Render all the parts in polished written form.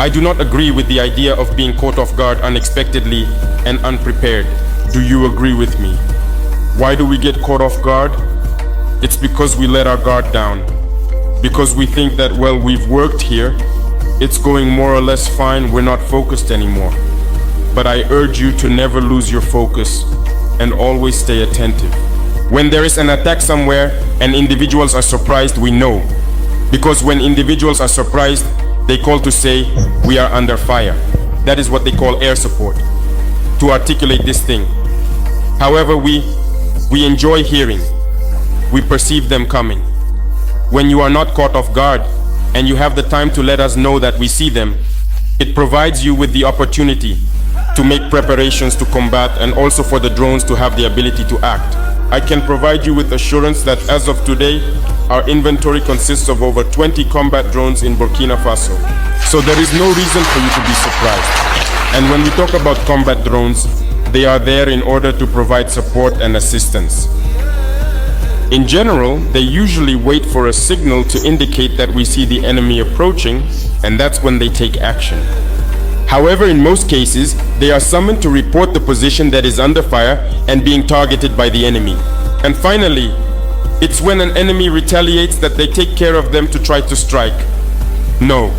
I do not agree with the idea of being caught off guard unexpectedly and unprepared. Do you agree with me? Why do we get caught off guard? It's because we let our guard down. Because we think that, well, we've worked here, it's going more or less fine, we're not focused anymore. But I urge you to never lose your focus and always stay attentive. When there is an attack somewhere and individuals are surprised, we know. Because when individuals are surprised, they call to say, we are under fire. That is what they call air support, to articulate this thing. However, we enjoy hearing. We perceive them coming. When you are not caught off guard and you have the time to let us know that we see them, it provides you with the opportunity to make preparations to combat and also for the drones to have the ability to act. I can provide you with assurance that as of today, our inventory consists of over 20 combat drones in Burkina Faso. So there is no reason for you to be surprised. And when we talk about combat drones, they are there in order to provide support and assistance. In general, they usually wait for a signal to indicate that we see the enemy approaching, and that's when they take action. However, in most cases, they are summoned to report the position that is under fire and being targeted by the enemy. And finally, it's when an enemy retaliates that they take care of them to try to strike. No.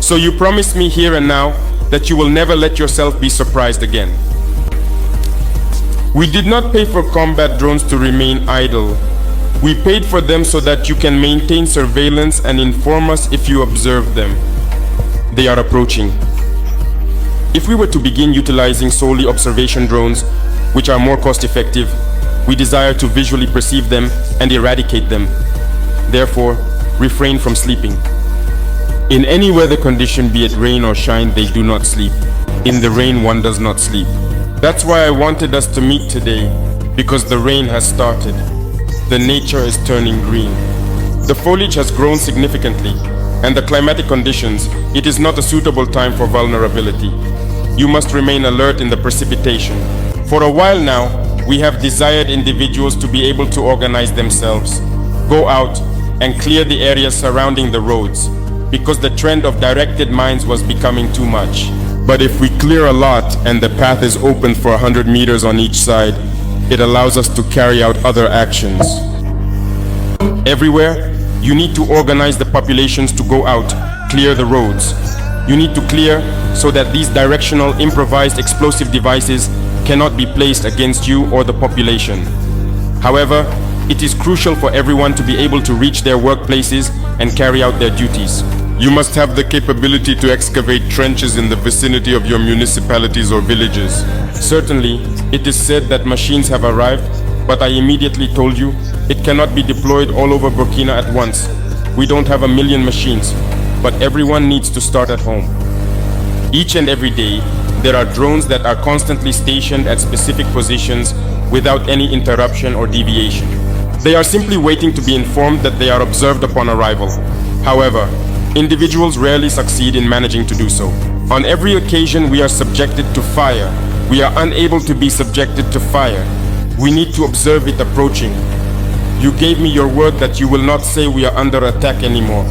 So you promise me here and now that you will never let yourself be surprised again. We did not pay for combat drones to remain idle. We paid for them so that you can maintain surveillance and inform us if you observe them. They are approaching. If we were to begin utilizing solely observation drones, which are more cost-effective, we desire to visually perceive them and eradicate them. Therefore, refrain from sleeping. In any weather condition, be it rain or shine, they do not sleep. In the rain, one does not sleep. That's why I wanted us to meet today, because the rain has started. The nature is turning green. The foliage has grown significantly, and the climatic conditions, it is not a suitable time for vulnerability. You must remain alert in the precipitation. For a while now, we have desired individuals to be able to organize themselves, go out and clear the areas surrounding the roads, because the trend of directed mines was becoming too much. But if we clear a lot and the path is open for 100 meters on each side, it allows us to carry out other actions. Everywhere, you need to organize the populations to go out, clear the roads. You need to clear so that these directional improvised explosive devices cannot be placed against you or the population. However, it is crucial for everyone to be able to reach their workplaces and carry out their duties. You must have the capability to excavate trenches in the vicinity of your municipalities or villages. Certainly, it is said that machines have arrived, but I immediately told you, it cannot be deployed all over Burkina at once. We don't have 1 million machines, but everyone needs to start at home. Each and every day, there are drones that are constantly stationed at specific positions without any interruption or deviation. They are simply waiting to be informed that they are observed upon arrival. However, individuals rarely succeed in managing to do so. On every occasion, we are subjected to fire. We are unable to be subjected to fire. We need to observe it approaching. You gave me your word that you will not say we are under attack anymore.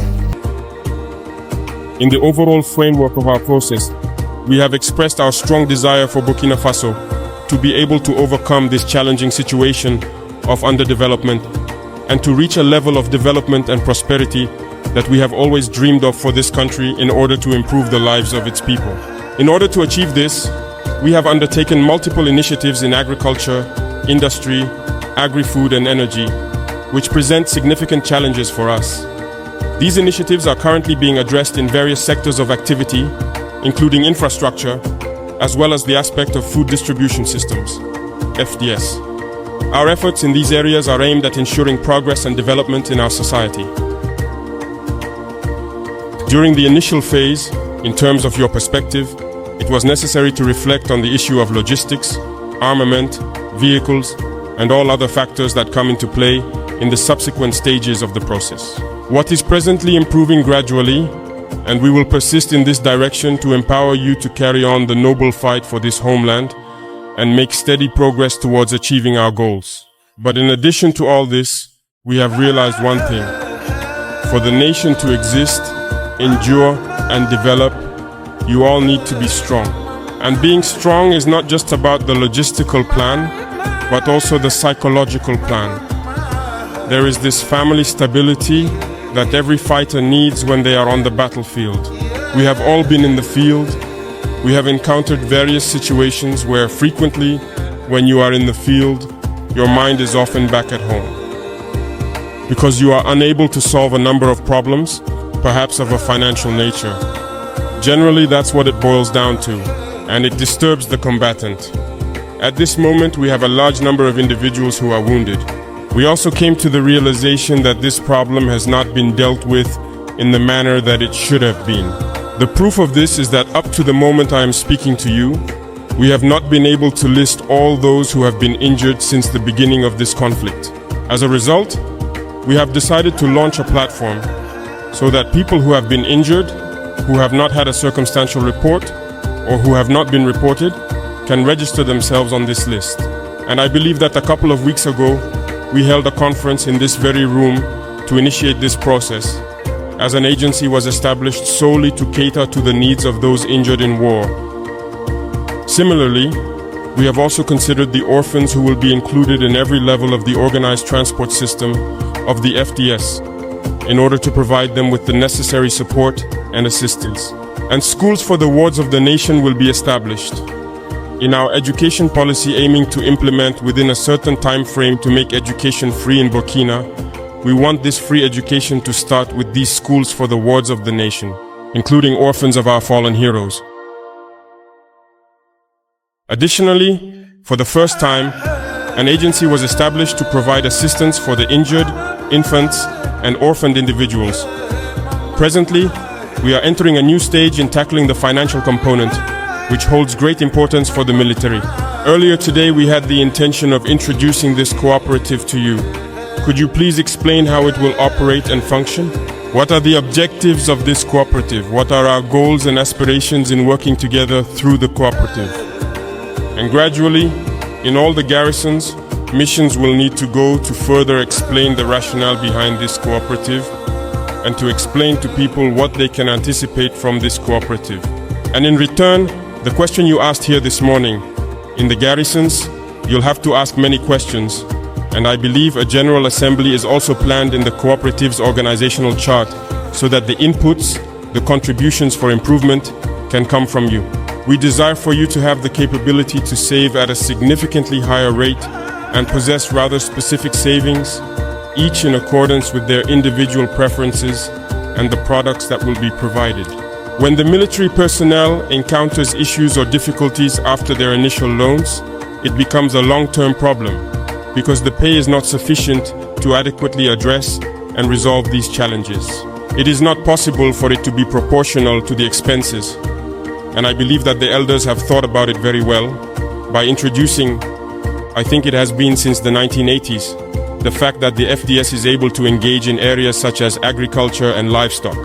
In the overall framework of our process, we have expressed our strong desire for Burkina Faso to be able to overcome this challenging situation of underdevelopment and to reach a level of development and prosperity that we have always dreamed of for this country in order to improve the lives of its people. In order to achieve this, we have undertaken multiple initiatives in agriculture, industry, agri-food and energy, which present significant challenges for us. These initiatives are currently being addressed in various sectors of activity, including infrastructure, as well as the aspect of food distribution systems, FDS. Our efforts in these areas are aimed at ensuring progress and development in our society. During the initial phase, in terms of your perspective, it was necessary to reflect on the issue of logistics, armament, vehicles, and all other factors that come into play in the subsequent stages of the process. What is presently improving gradually, and we will persist in this direction to empower you to carry on the noble fight for this homeland and make steady progress towards achieving our goals. But in addition to all this, we have realized one thing. For the nation to exist, endure, and develop, you all need to be strong. And being strong is not just about the logistical plan, but also the psychological plan. There is this family stability that every fighter needs when they are on the battlefield. We have all been in the field. We have encountered various situations where frequently, when you are in the field, your mind is often back at home. Because you are unable to solve a number of problems, perhaps of a financial nature. Generally, that's what it boils down to, and it disturbs the combatant. At this moment, we have a large number of individuals who are wounded. We also came to the realization that this problem has not been dealt with in the manner that it should have been. The proof of this is that up to the moment I am speaking to you, we have not been able to list all those who have been injured since the beginning of this conflict. As a result, we have decided to launch a platform so that people who have been injured, who have not had a circumstantial report, or who have not been reported, can register themselves on this list. And I believe that a couple of weeks ago, we held a conference in this very room to initiate this process, as an agency was established solely to cater to the needs of those injured in war. Similarly, we have also considered the orphans who will be included in every level of the organized transport system of the FDS, in order to provide them with the necessary support and assistance. And schools for the wards of the nation will be established. In our education policy aiming to implement within a certain time frame to make education free in Burkina, we want this free education to start with these schools for the wards of the nation, including orphans of our fallen heroes. Additionally, for the first time, an agency was established to provide assistance for the injured, infants, and orphaned individuals. Presently, we are entering a new stage in tackling the financial component, which holds great importance for the military. Earlier today, we had the intention of introducing this cooperative to you. Could you please explain how it will operate and function? What are the objectives of this cooperative? What are our goals and aspirations in working together through the cooperative? And gradually, in all the garrisons, missions will need to go to further explain the rationale behind this cooperative and to explain to people what they can anticipate from this cooperative. And in return, the question you asked here this morning, in the garrisons, you'll have to ask many questions, and I believe a General Assembly is also planned in the cooperative's organizational chart so that the inputs, the contributions for improvement can come from you. We desire for you to have the capability to save at a significantly higher rate and possess rather specific savings, each in accordance with their individual preferences and the products that will be provided. When the military personnel encounters issues or difficulties after their initial loans, it becomes a long-term problem because the pay is not sufficient to adequately address and resolve these challenges. It is not possible for it to be proportional to the expenses, and I believe that the elders have thought about it very well by introducing, I think it has been since the 1980s, the fact that the FDS is able to engage in areas such as agriculture and livestock.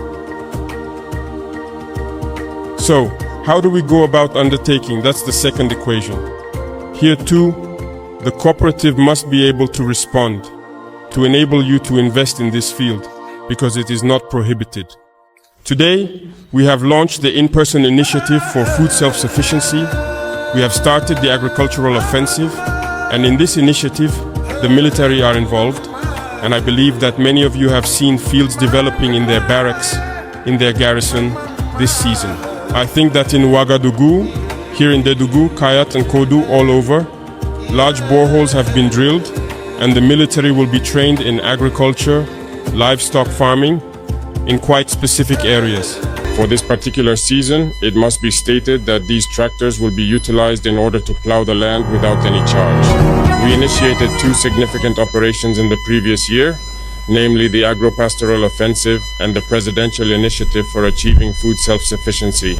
So, how do we go about undertaking? That's the second equation. Here too, the cooperative must be able to respond, to enable you to invest in this field, because it is not prohibited. Today, we have launched the in-person initiative for food self-sufficiency. We have started the agricultural offensive, and in this initiative, the military are involved, and I believe that many of you have seen fields developing in their barracks, in their garrison, this season. I think that in Ouagadougou, here in Dédougou, Kayat and Kodou all over, large boreholes have been drilled and the military will be trained in agriculture, livestock farming, in quite specific areas. For this particular season, it must be stated that these tractors will be utilized in order to plow the land without any charge. We initiated 2 significant operations in the previous year, namely the agro-pastoral offensive and the presidential initiative for achieving food self-sufficiency.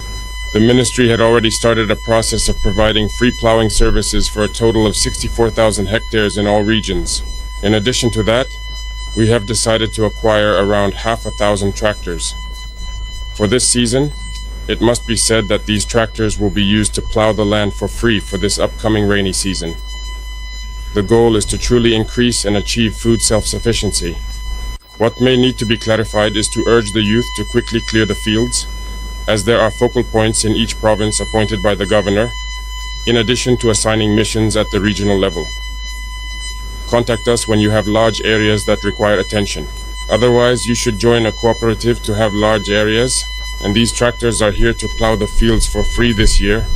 The ministry had already started a process of providing free plowing services for a total of 64,000 hectares in all regions. In addition to that, we have decided to acquire around 500,000 tractors. For this season, it must be said that these tractors will be used to plow the land for free for this upcoming rainy season. The goal is to truly increase and achieve food self-sufficiency. What may need to be clarified is to urge the youth to quickly clear the fields, as there are focal points in each province appointed by the governor, in addition to assigning missions at the regional level. Contact us when you have large areas that require attention. Otherwise, you should join a cooperative to have large areas, and these tractors are here to plow the fields for free this year,